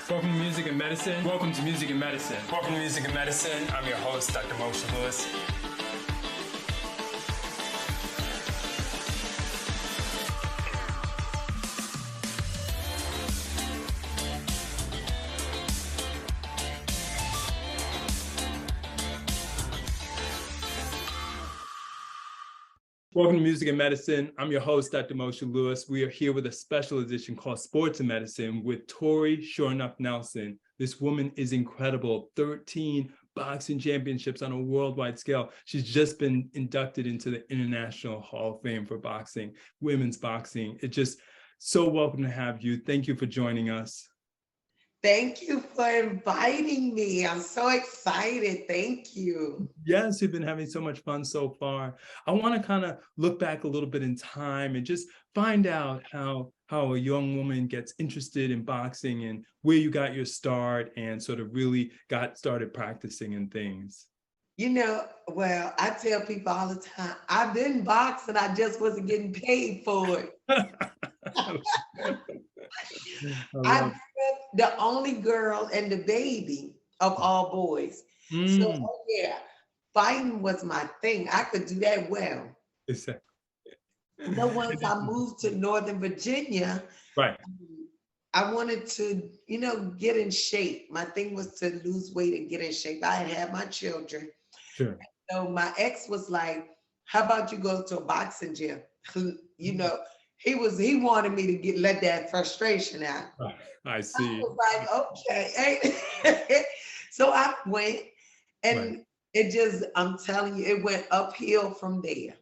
Welcome to Music and Medicine. Welcome to Music and Medicine. Welcome to Music and Medicine. I'm your host, Dr. Moshe Lewis. Welcome to Music and Medicine. I'm your host, Dr. Moshe Lewis. We are here with a special edition called Sports and Medicine with Tori Shonuff Nelson. This woman is incredible. 13 boxing championships on a worldwide scale. She's just been inducted into the International Hall of Fame for boxing, women's boxing. It's just so welcome to have you. Thank you for joining us. Thank you for inviting me. I'm so excited. Thank you. Yes, we've been having so much fun so far. I want to kind of look back a little bit in time and just find out how a young woman gets interested in boxing and where you got your start and sort of really got started practicing and things. You know, well, I tell people all the time, I've been boxing, I just wasn't getting paid for it. I'm the only girl and the baby of all boys. So, yeah, fighting was my thing. I could do that well. Exactly. But once I moved to Northern Virginia, right, I wanted to, get in shape. My thing was to lose weight and get in shape. I had my children. Sure. So my ex was like, how about you go to a boxing gym? He wanted me to let that frustration out. I see. I was like, okay. So I went and it just, I'm telling you, it went uphill from there.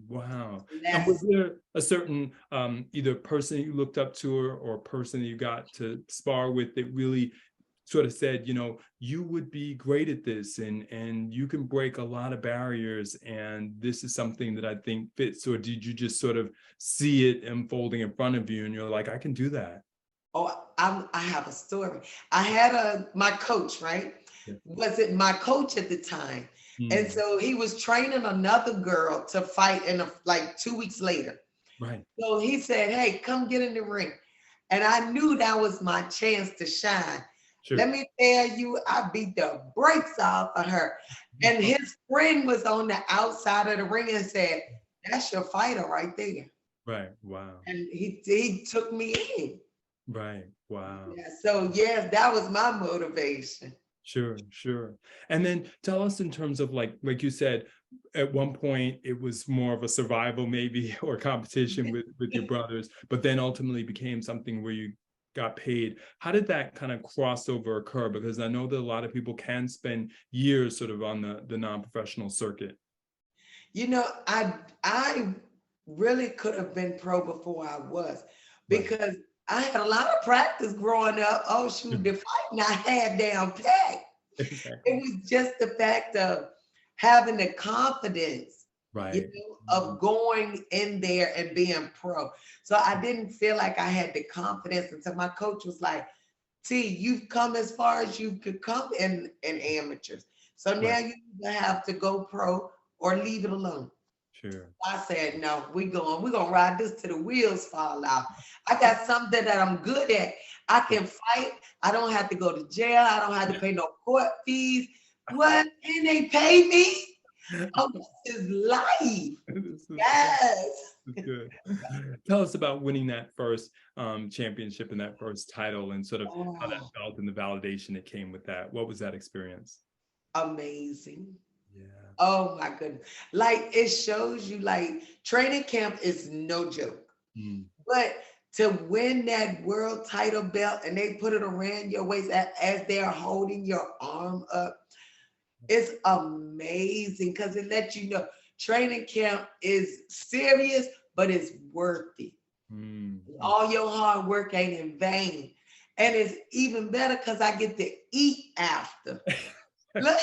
Wow. And was there a certain either person you looked up to or person you got to spar with that really sort of said, you would be great at this and you can break a lot of barriers and this is something that I think fits? Or did you just sort of see it unfolding in front of you and you're like, I can do that? Oh, I have a story. I had my coach, right? Yeah. Was it my coach at the time? And so he was training another girl to fight like 2 weeks later. Right. So he said, hey, come get in the ring. And I knew that was my chance to shine. Sure. Let me tell you, I beat the brakes off of her. And his friend was on the outside of the ring and said, that's your fighter right there. Right. Wow. And he took me in. Right. Wow. Yeah, so yes, that was my motivation. Sure. And then tell us in terms of like you said, at one point it was more of a survival maybe or competition with your brothers, but then ultimately became something where you got paid. How did that kind of crossover occur? Because I know that a lot of people can spend years sort of on the non-professional circuit. I really could have been pro before I was, because I had a lot of practice growing up. Oh, shoot, the fighting I had down pat. Exactly. It was just the fact of having the confidence, of going in there and being pro. So I didn't feel like I had the confidence until my coach was like, T, you've come as far as you could come in amateurs. So now you either have to go pro or leave it alone. Sure. I said, no, we're gonna ride this till the wheels fall out. I got something that I'm good at. I can fight. I don't have to go to jail. I don't have to pay no court fees. What? And they pay me? Oh, this is life. Yes. Good. Tell us about winning that first championship and that first title and sort of how that felt and the validation that came with that. What was that experience? Amazing. Yeah. Oh my goodness. Like it shows you like training camp is no joke. But to win that world title belt and they put it around your waist as they're holding your arm up, it's amazing because it lets you know training camp is serious, but it's worth it. All your hard work ain't in vain. And it's even better because I get to eat after. I love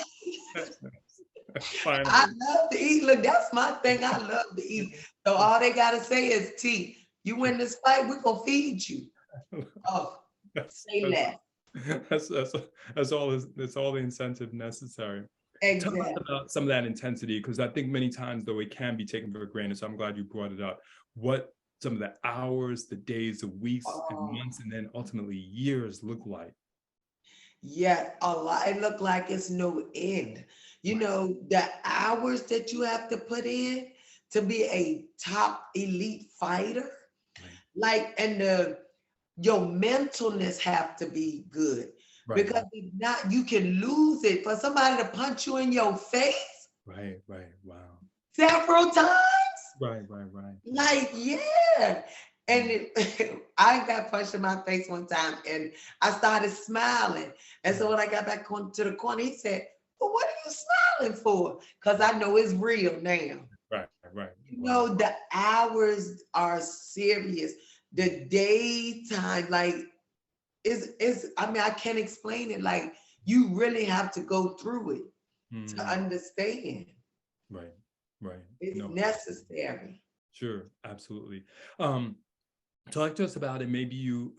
to eat. Look, that's my thing. I love to eat. So all they gotta say is, T, you win this fight, we're gonna feed you. Oh, say that. That's all the incentive necessary. Exactly. Tell us about some of that intensity, because I think many times though it can be taken for granted. So I'm glad you brought it up. What some of the hours, the days, the weeks, and Oh, months, and then ultimately years look like? yeah, a lot. It look like it's no end. You Right, know, the hours that you have to put in to be a top elite fighter, right, like, and your mentalness have to be good right, because if not, you can lose it for somebody to punch you in your face right, right. Wow. several times. Right, right, right. Like, yeah. And Mm, I got punched in my face one time and I started smiling. And so right, when I got back to the corner, he said, "Well, what are you smiling for?" Because I know it's real now. right, right. You Wow. know, the hours are serious. The daytime, like, is I mean, I can't explain it. Like, you really have to go through it to Mm, understand. right, right. It's No, necessary. sure, absolutely. Um, Talk to us about it. Maybe you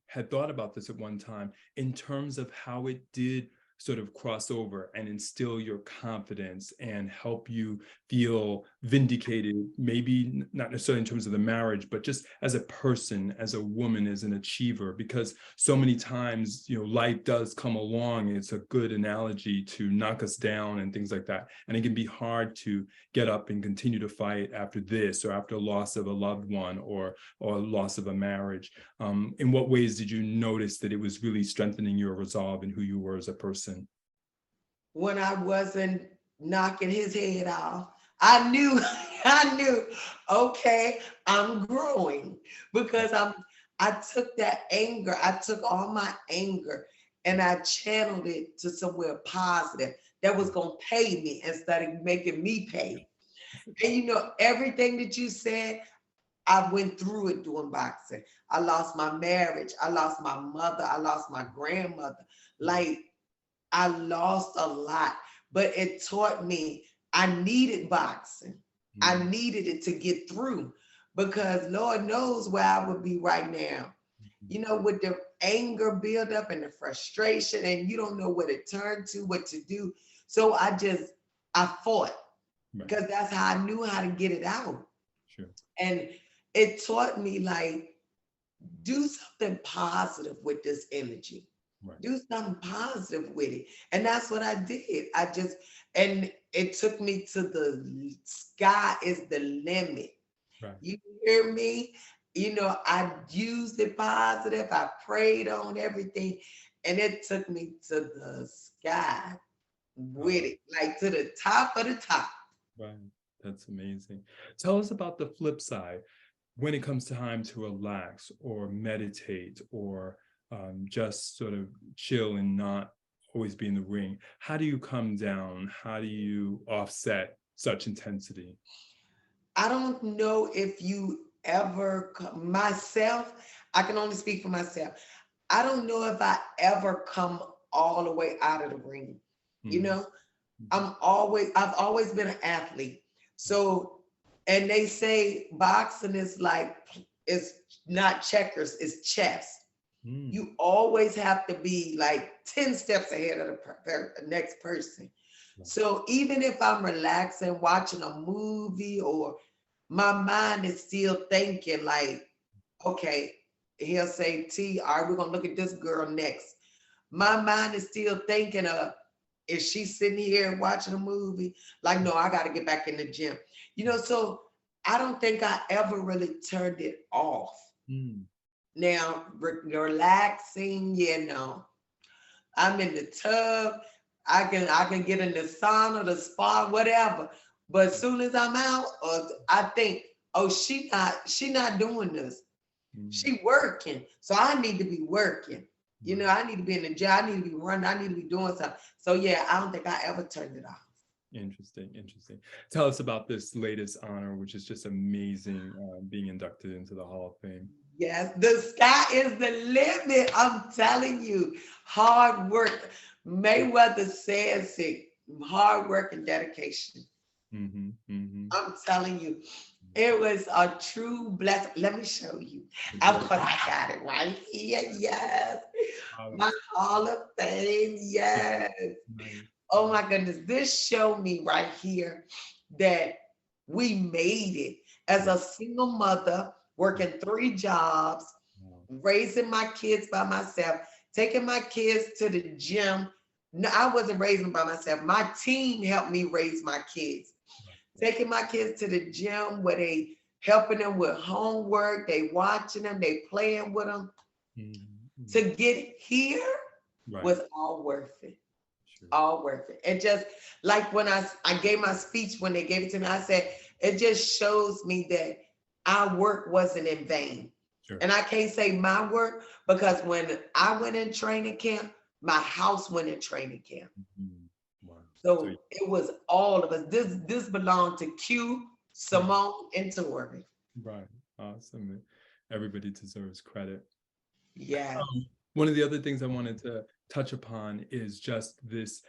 had thought about this at one time in terms of how it did sort of cross over and instill your confidence and help you feel vindicated, maybe not necessarily in terms of the marriage, but just as a person, as a woman, as an achiever, because so many times, life does come along. It's a good analogy to knock us down and things like that. And it can be hard to get up and continue to fight after this or after loss of a loved one or loss of a marriage. In what ways did you notice that it was really strengthening your resolve and who you were as a person? When I wasn't knocking his head off, I knew, I knew, okay, I'm growing because I took that anger, I took all my anger and I channeled it to somewhere positive that was gonna pay me instead of making me pay. And everything that you said, I went through it doing boxing. I lost my marriage, I lost my mother, I lost my grandmother. Like, I lost a lot, but it taught me I needed boxing. I Mm, needed it to get through because Lord knows where I would be right now. With the anger build up and the frustration, and you don't know what it turned to, what to do. So I fought right, because that's how I knew how to get it out. sure, And it taught me, like, do something positive with this energy. right, Do something positive with it. And that's what I did. And it took me to the sky is the limit. right. You hear me? I used it positive. I prayed on everything. And it took me to the sky with Wow. it, like to the top of the top. Right. That's amazing. Tell us about the flip side when it comes time to relax or meditate or just sort of chill and not always be in the ring. How do you come down? How do you offset such intensity? I don't know if you ever, myself, I can only speak for myself. I don't know if I ever come all the way out of the ring. You Mm, know, mhm, I've always been an athlete. So, and they say boxing is like, it's not checkers, it's chess. mm, You always have to be like 10 steps ahead of the next person. right, So even if I'm relaxing, watching a movie, or my mind is still thinking like, okay, he'll say, T, all right, we're gonna look at this girl next. My mind is still thinking of, is she sitting here watching a movie? Like, no, I gotta get back in the gym. So I don't think I ever really turned it off. mm, Now, relaxing, I'm in the tub. I can get in the sauna, the spa, whatever. But as soon as I'm out, I think, oh, she not doing this. mm, She working. So I need to be working. right. I need to be in the gym. I need to be running. I need to be doing something. So yeah, I don't think I ever turned it off. Interesting, interesting. Tell us about this latest honor, which is just amazing, being inducted into the Hall of Fame. Yes, the sky is the limit. I'm telling you, hard work. Mayweather says it. Hard work and dedication. Mm-hmm, mm-hmm. I'm telling you, it was a true blessing. Let me show you. Of Wow, course, I got it right here. Yes, my Hall of Fame. Yes. nice. Oh my goodness, this showed me right here that we made it as a single mother working 3 jobs, raising my kids by myself, taking my kids to the gym. No, I wasn't raising by myself. My team helped me raise my kids. Taking my kids to the gym where they helping them with homework, they watching them, they playing with them. To get here was all worth it. All worth it. And just like when I gave my speech, when they gave it to me, I said, it just shows me that our work wasn't in vain. And I can't say my work because when I went in training camp, my house went in training camp. So it was all of us. This belonged to Q, Simone, and Tori. Right. Awesome. Everybody deserves credit. Yeah. One of the other things I wanted to touch upon is just this,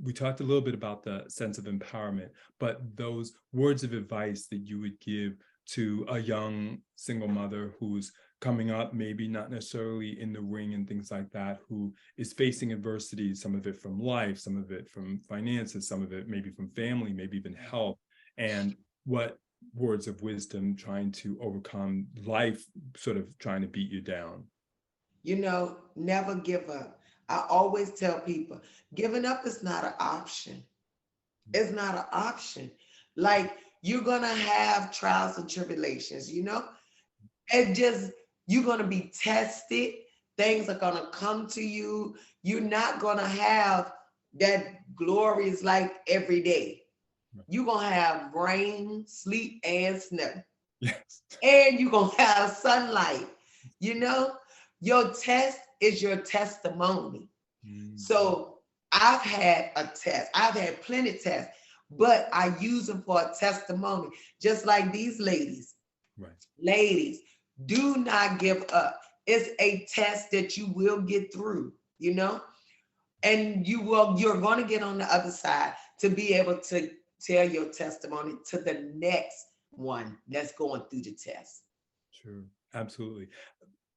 we talked a little bit about the sense of empowerment, but those words of advice that you would give to a young single mother who's coming up, maybe not necessarily in the ring and things like that, who is facing adversity, some of it from life, some of it from finances, some of it maybe from family, maybe even health, and what words of wisdom trying to overcome life, sort of trying to beat you down? You know, never give up. I always tell people, giving up is not an option. It's not an option. Like, you're gonna have trials and tribulations, you know? And just, you're gonna be tested. Things are gonna come to you. You're not gonna have that glorious life every day. You're gonna have rain, sleet, and snow. Yes. And you're gonna have sunlight, you know? Your test is your testimony. So I've had a test. I've had plenty of tests, but I use them for a testimony, just like these ladies. Right. Ladies, do not give up. It's a test that you will get through, you know? And you're going to get on the other side to be able to tell your testimony to the next one that's going through the test. Sure, absolutely.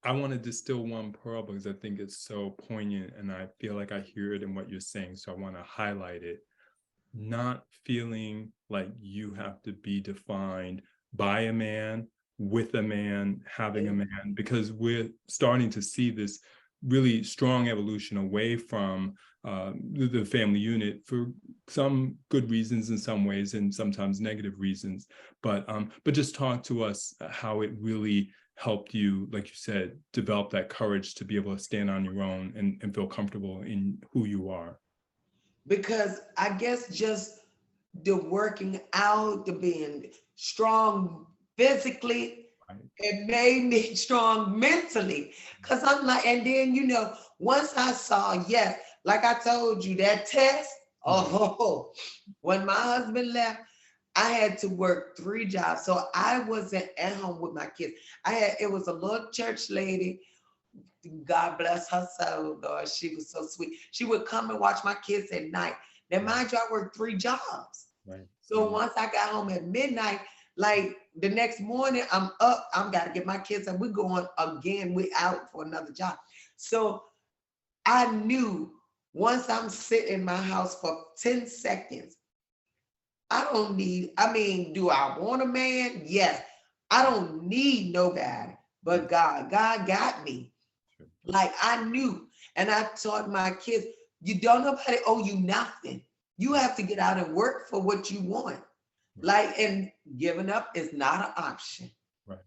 I want to distill one pearl because I think it's so poignant and I feel like I hear it in what you're saying. So I want to highlight it. Not feeling like you have to be defined by a man, with a man, having a man, because we're starting to see this really strong evolution away from the family unit for some good reasons in some ways and sometimes negative reasons. But just talk to us how it really helped you, like you said, develop that courage to be able to stand on your own and feel comfortable in who you are. Because I guess just the working out, the being strong physically, it made me strong mentally. Because I'm like, and then, you know, once I saw, yes, like I told you, that test, when my husband left, I had to work 3 jobs. So I wasn't at home with my kids. It was a little church lady. God bless her soul, Lord. She was so sweet. She would come and watch my kids at night. Now, mind you, I worked 3 jobs. Right. So once I got home at midnight, like the next morning, I'm up. I'm got to get my kids up. We're going again. We're out for another job. So I knew once I'm sitting in my house for 10 seconds, do I want a man? Yes. I don't need nobody but God. God got me. Like I knew. And I taught my kids, don't nobody owe you nothing. You have to get out and work for what you want. Like, and giving up is not an option. Right.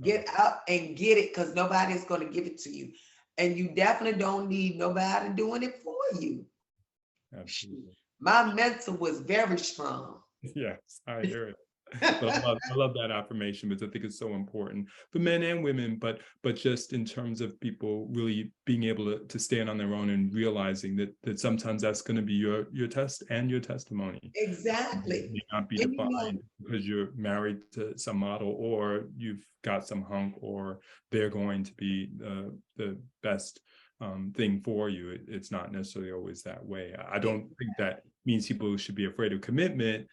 Get up and get it because nobody's going to give it to you. And you definitely don't need nobody doing it for you. Absolutely. My mental was very strong. Yes, I hear it. I love that affirmation because I think it's so important for men and women, but just in terms of people really being able to stand on their own and realizing that sometimes that's going to be your test and your testimony. Exactly. It may not be defined because you're married to some model or you've got some hunk or they're going to be the best thing for you. It's not necessarily always that way. I don't think that means people should be afraid of commitment,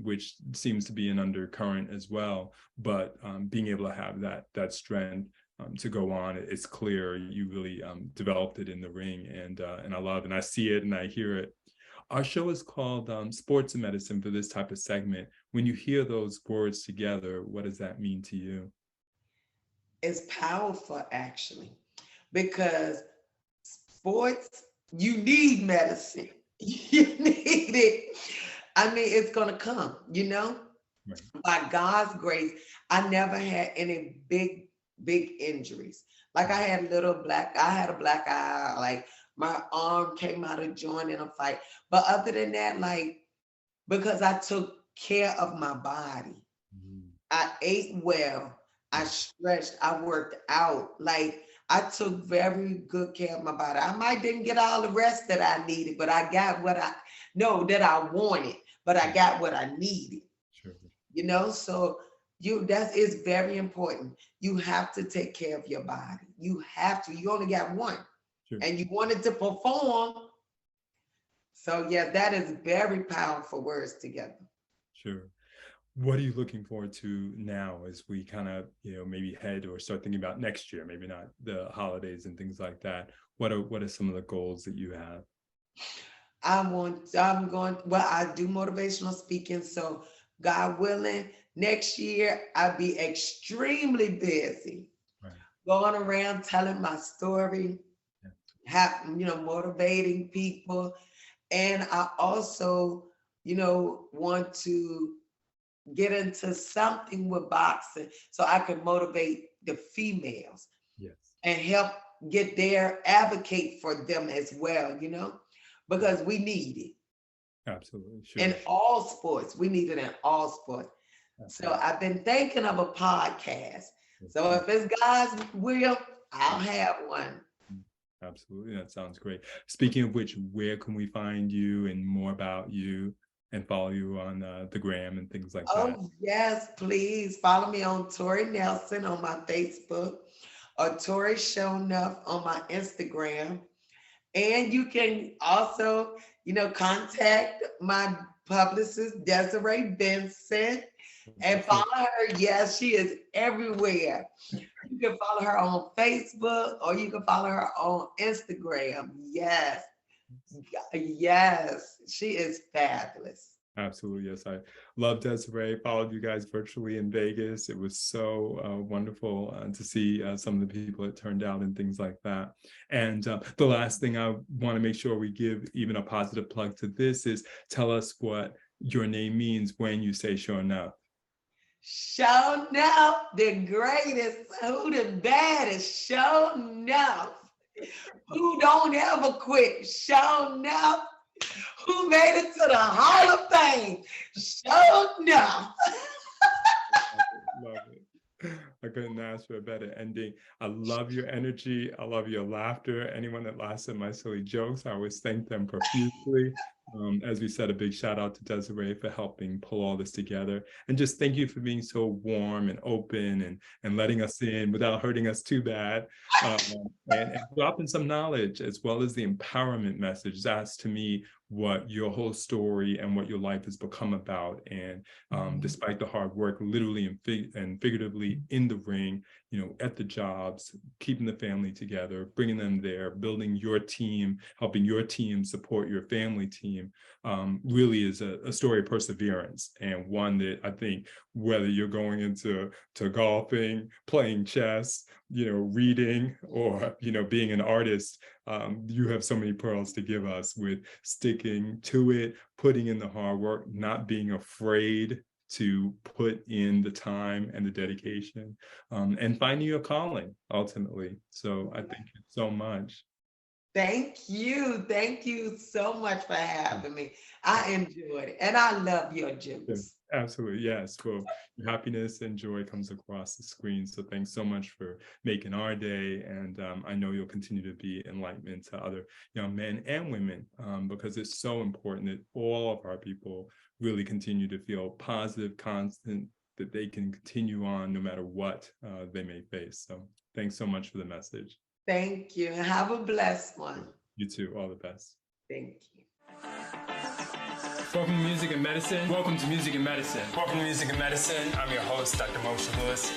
which seems to be an undercurrent as well. But being able to have that strength to go on, it's clear you really developed it in the ring, and I love it, and I see it and I hear it. Our show is called Sports and Medicine for this type of segment. When you hear those words together, what does that mean to you? is powerful actually, because sports, you need medicine. You need it. I mean, it's gonna come, Right. by God's grace. I never had any big injuries. Like I had a black eye, like my arm came out of joint in a fight. But other than that, like, because I took care of my body, Mhm. I ate well, I stretched, I worked out. Like I took very good care of my body. I might didn't get all the rest that I needed, but I got what I know that I wanted, but I got what I needed, Sure. so that is very important. You have to take care of your body. You have to. You only got one. Sure. And you want it to perform. So yeah, that is very powerful words together. Sure. What are you looking forward to now as we kind of, maybe head or start thinking about next year, maybe not the holidays and things like that? What are some of the goals that you have? I do motivational speaking. So God willing, next year I'll be extremely busy. Right. Going around telling my story, motivating people. And I also, want to get into something with boxing so I can motivate the females. Yes. And help get there, advocate for them as well, because we need it. Absolutely. Sure. In all sports. We need it in all sports. Absolutely. So I've been thinking of a podcast. So if it's God's will, I'll have one. Absolutely. That sounds great. Speaking of which, where can we find you and more about you and follow you on the gram and things like that? Oh, yes, please follow me on Tori Nelson on my Facebook or Tori Shonuff on my Instagram. And you can also, contact my publicist, Desiree Benson, and follow her. Yes, she is everywhere. You can follow her on Facebook or you can follow her on Instagram. Yes. Yes, she is fabulous. Absolutely. Yes, I love Desiree. Followed you guys virtually in Vegas. It was so wonderful to see some of the people it turned out and things like that. And the last thing I want to make sure we give even a positive plug to this is tell us what your name means when you say Shonuff. Shonuff, the greatest, who the baddest, Shonuff. Who don't ever quit, Shonuff. Who made it to the Hall of Fame, Shonuff. Love it. I couldn't ask for a better ending. I love your energy. I love your laughter. Anyone that laughs at my silly jokes, I always thank them profusely. As we said, a big shout out to Desiree for helping pull all this together. And just thank you for being so warm and open and letting us in without hurting us too bad. And dropping some knowledge as well as the empowerment message. That's to me what your whole story and what your life has become about. And despite the hard work, literally and figuratively in the ring, at the jobs, keeping the family together, bringing them there, building your team, helping your team support your family team, really is a story of perseverance, and one that I think whether you're going into golfing, playing chess, reading, or, being an artist, you have so many pearls to give us with sticking to it, putting in the hard work, not being afraid to put in the time and the dedication, and finding your calling ultimately. So I thank you so much. Thank you. Thank you so much for having me. I enjoyed it. And I love your jokes. Absolutely. Yes. Well, your happiness and joy comes across the screen. So thanks so much for making our day. And I know you'll continue to be enlightenment to other young men and women, because it's so important that all of our people really continue to feel positive, constant, that they can continue on no matter what they may face. So thanks so much for the message. Thank you. Have a blessed one. You too. All the best. Thank you. Welcome to Music and Medicine. Welcome to Music and Medicine. Welcome to Music and Medicine. I'm your host, Dr. Moshe Lewis.